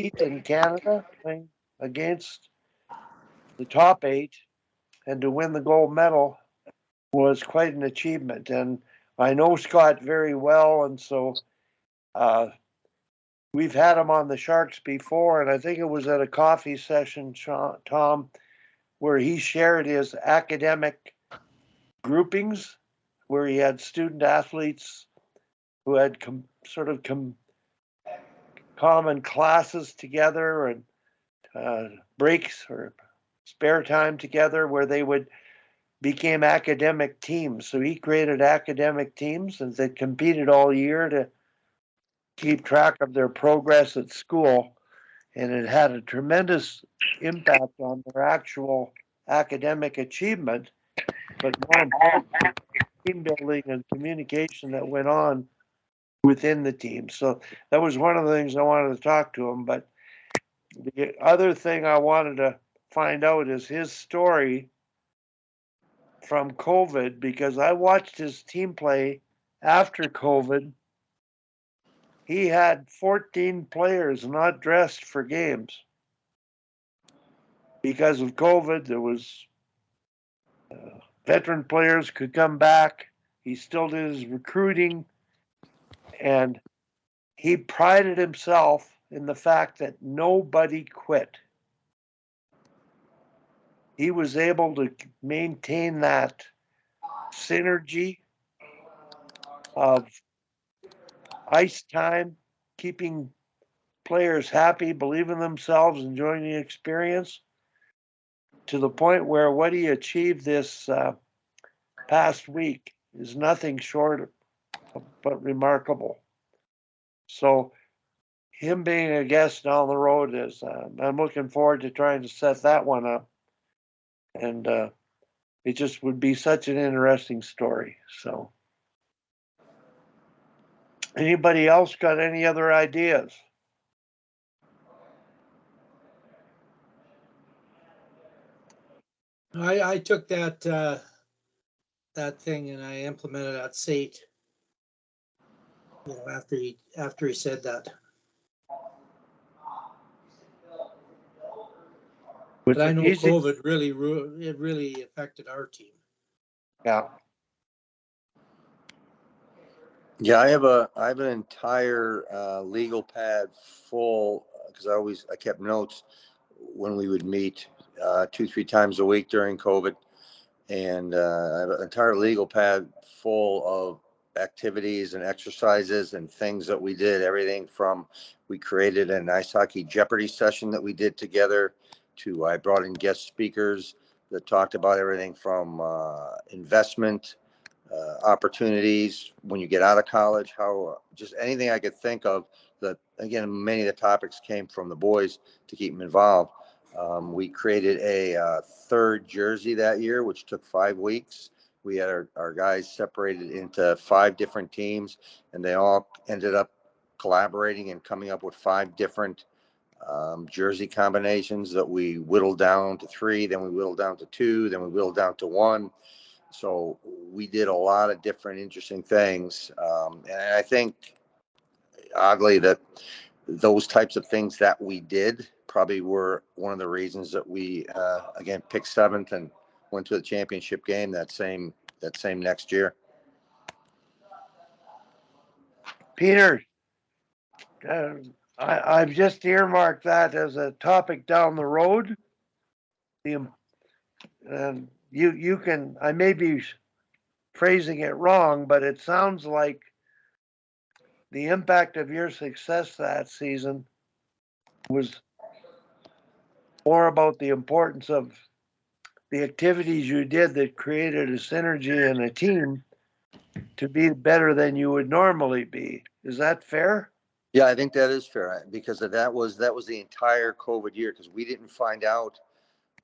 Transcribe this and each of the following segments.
compete in Canada, playing against the top eight, and to win the gold medal was quite an achievement. And I know Scott very well, and so uh, we've had him on the Sharks before, and I think it was at a coffee session, Tom, where he shared his academic groupings, where he had student athletes who had common classes together and breaks or spare time together, where they would became academic teams. So he created academic teams and they competed all year to keep track of their progress at school. And it had a tremendous impact on their actual academic achievement, but more importantly, team building and communication that went on within the team. So that was one of the things I wanted to talk to him. But the other thing I wanted to find out is his story from COVID, because I watched his team play after COVID. He had 14 players not dressed for games because of COVID. There was veteran players could come back. He still did his recruiting, and he prided himself in the fact that nobody quit. He was able to maintain that synergy of ice time, keeping players happy, believing themselves, enjoying the experience, to the point where what he achieved this past week is nothing short of but remarkable. So him being a guest down the road is, I'm looking forward to trying to set that one up. And it just would be such an interesting story. So anybody else got any other ideas? I took that thing and I implemented at SATE. After he said that. But I know COVID really affected our team. Yeah. Yeah, I have an entire legal pad full because I kept notes when we would meet 2-3 times a week during COVID, and I have an entire legal pad full of activities and exercises and things that we did. Everything from we created an ice hockey Jeopardy session that we did together to I brought in guest speakers that talked about everything from investment opportunities when you get out of college, how just anything I could think of that, again, many of the topics came from the boys to keep them involved. We created a third jersey that year, which took 5 weeks. We had our guys separated into 5 different teams, and they all ended up collaborating and coming up with 5 different jersey combinations that we whittled down to 3, then we whittled down to 2, then we whittled down to 1. So we did a lot of different interesting things. And I think, oddly, that those types of things that we did probably were one of the reasons that we, again, picked 7th and went to the championship game that same next year. Peter, I've just earmarked that as a topic down the road. You can, I may be phrasing it wrong, but it sounds like the impact of your success that season was more about the importance of the activities you did that created a synergy in a team to be better than you would normally be. Is that fair? Yeah, I think that is fair because that was the entire COVID year, because we didn't find out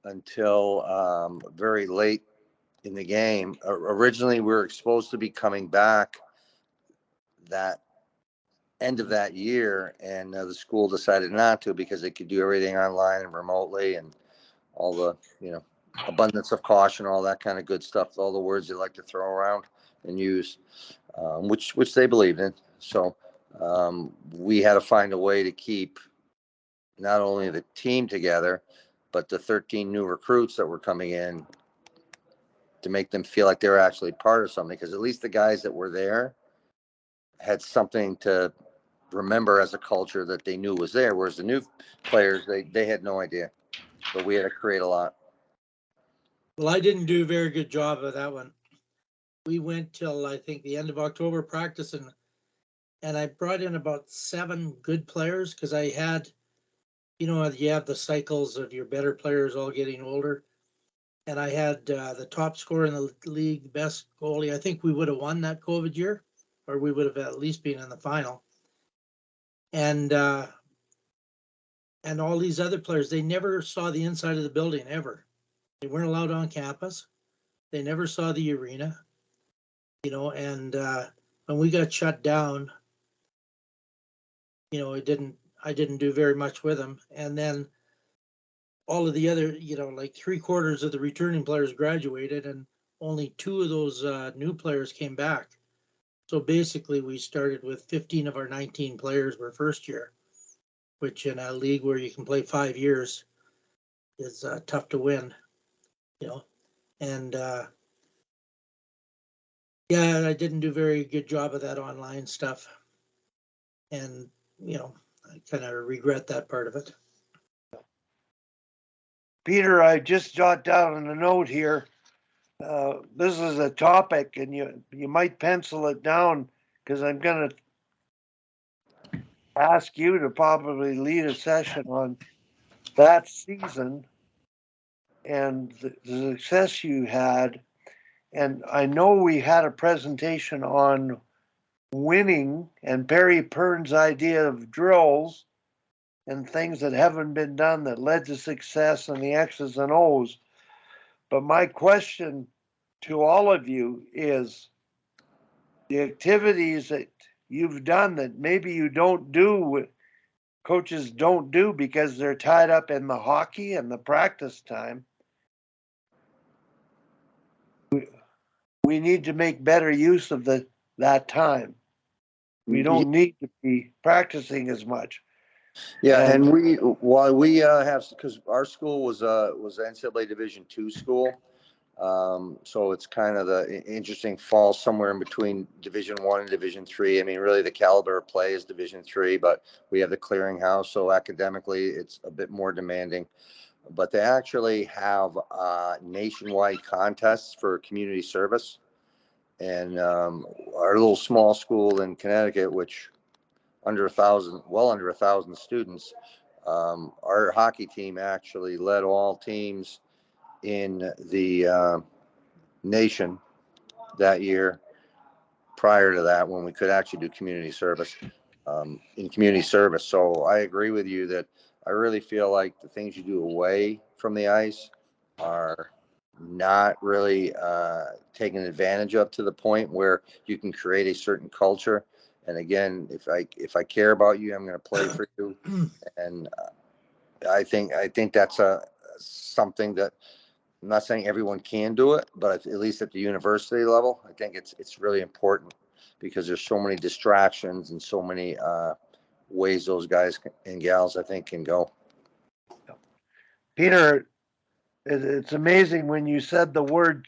until very late in the game. Originally, we were supposed to be coming back that end of that year, and the school decided not to because they could do everything online and remotely, and all the abundance of caution, all that kind of good stuff, all the words they like to throw around and use, which they believed in. So we had to find a way to keep not only the team together, but the 13 new recruits that were coming in to make them feel like they were actually part of something. Because at least the guys that were there had something to remember as a culture that they knew was there. Whereas the new players, they had no idea. But we had to create a lot. Well, I didn't do a very good job of that one. We went till I think the end of October practicing, and I brought in about 7 good players because I had, you have the cycles of your better players all getting older. And I had the top scorer in the league, the best goalie. I think we would have won that COVID year, or we would have at least been in the final. And all these other players, they never saw the inside of the building ever. They weren't allowed on campus. They never saw the arena, and when we got shut down, I didn't do very much with them. And then all of the other, like 3/4 of the returning players graduated, and only 2 of those new players came back. So basically, we started with 15 of our 19 players were first year, which in a league where you can play 5 years is tough to win, And yeah, I didn't do a very good job of that online stuff, and I kind of regret that part of it. Peter, I just jot down a note here. This is a topic, and you might pencil it down because I'm going to ask you to probably lead a session on that season and the success you had. And I know we had a presentation on winning and Perry Pern's idea of drills and things that haven't been done that led to success and the X's and O's. But my question to all of you is the activities that you've done that maybe you don't do, coaches don't do because they're tied up in the hockey and the practice time. We need to make better use of that time. We don't need to be practicing as much. Yeah, and while we have, because our school was NCAA Division II school, so it's kind of the interesting fall somewhere in between Division I and Division III. I mean, really the caliber of play is Division III, but we have the clearinghouse, so academically it's a bit more demanding. But they actually have nationwide contests for community service, and our little small school in Connecticut, which under 1,000 students. Our hockey team actually led all teams in the nation that year. Prior to that, when we could actually do community service, in community service. So I agree with you that I really feel like the things you do away from the ice are not really taken advantage of to the point where you can create a certain culture. And again, if I care about you, I'm going to play for you. And I think that's something that I'm not saying everyone can do it, but at least at the university level, I think it's really important because there's so many distractions and so many ways those guys and gals I think can go. Peter, it's amazing when you said the word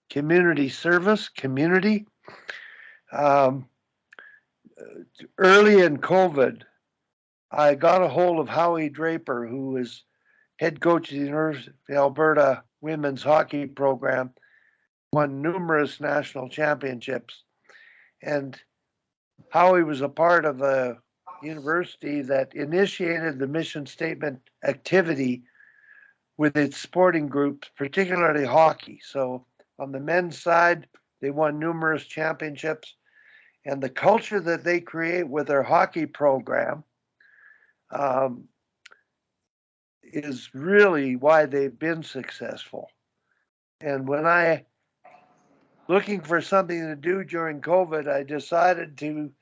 community service, community. Early in COVID, I got a hold of Howie Draper, who is head coach of the University of Alberta women's hockey program, won numerous national championships. And Howie was a part of a university that initiated the mission statement activity with its sporting groups, particularly hockey. So on the men's side, they won numerous championships. And the culture that they create with their hockey program is really why they've been successful. And when looking for something to do during COVID, I decided to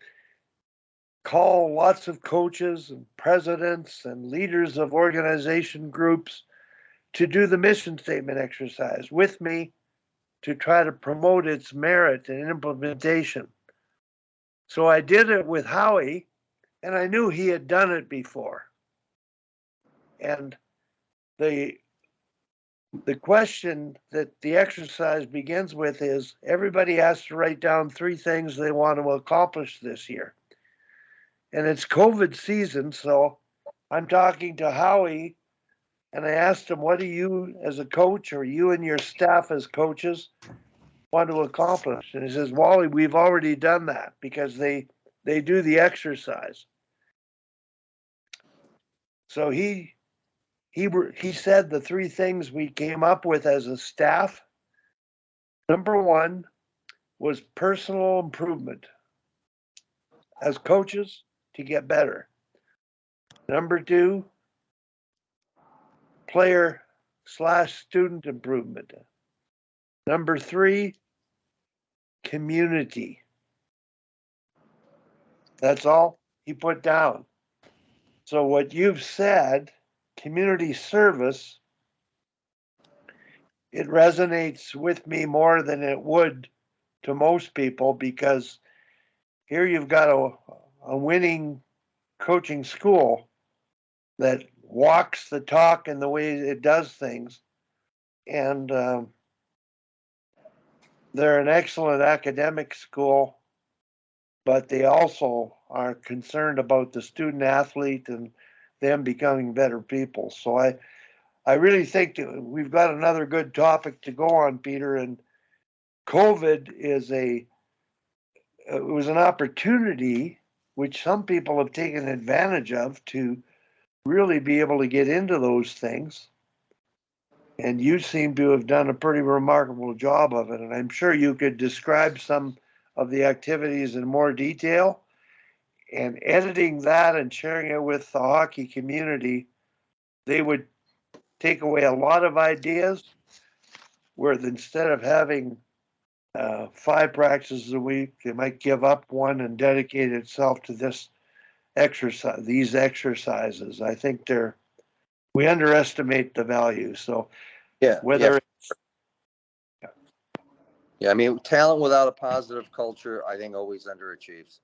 call lots of coaches and presidents and leaders of organization groups to do the mission statement exercise with me to try to promote its merit and implementation. So I did it with Howie, and I knew he had done it before. And the question that the exercise begins with is everybody has to write down 3 things they want to accomplish this year. And it's COVID season, so I'm talking to Howie and I asked him, what do you as a coach or you and your staff as coaches want to accomplish? And he says, Wally, we've already done that because they do the exercise. So he said the 3 things we came up with as a staff. Number 1 was personal improvement as coaches to get better. Number 2, player/student improvement. Number 3, community. That's all he put down. So what you've said, community service, it resonates with me more than it would to most people because here you've got a winning coaching school that walks the talk and the way it does things. And they're an excellent academic school, but they also are concerned about the student athlete and them becoming better people. So I really think that we've got another good topic to go on, Peter. And COVID it was an opportunity which some people have taken advantage of to really be able to get into those things. And you seem to have done a pretty remarkable job of it. And I'm sure you could describe some of the activities in more detail. And editing that and sharing it with the hockey community, they would take away a lot of ideas where instead of having 5 practices a week, they might give up one and dedicate itself to these exercises. I think we underestimate the value. So Yeah. whether Yeah. I mean, talent without a positive culture, I think always underachieves.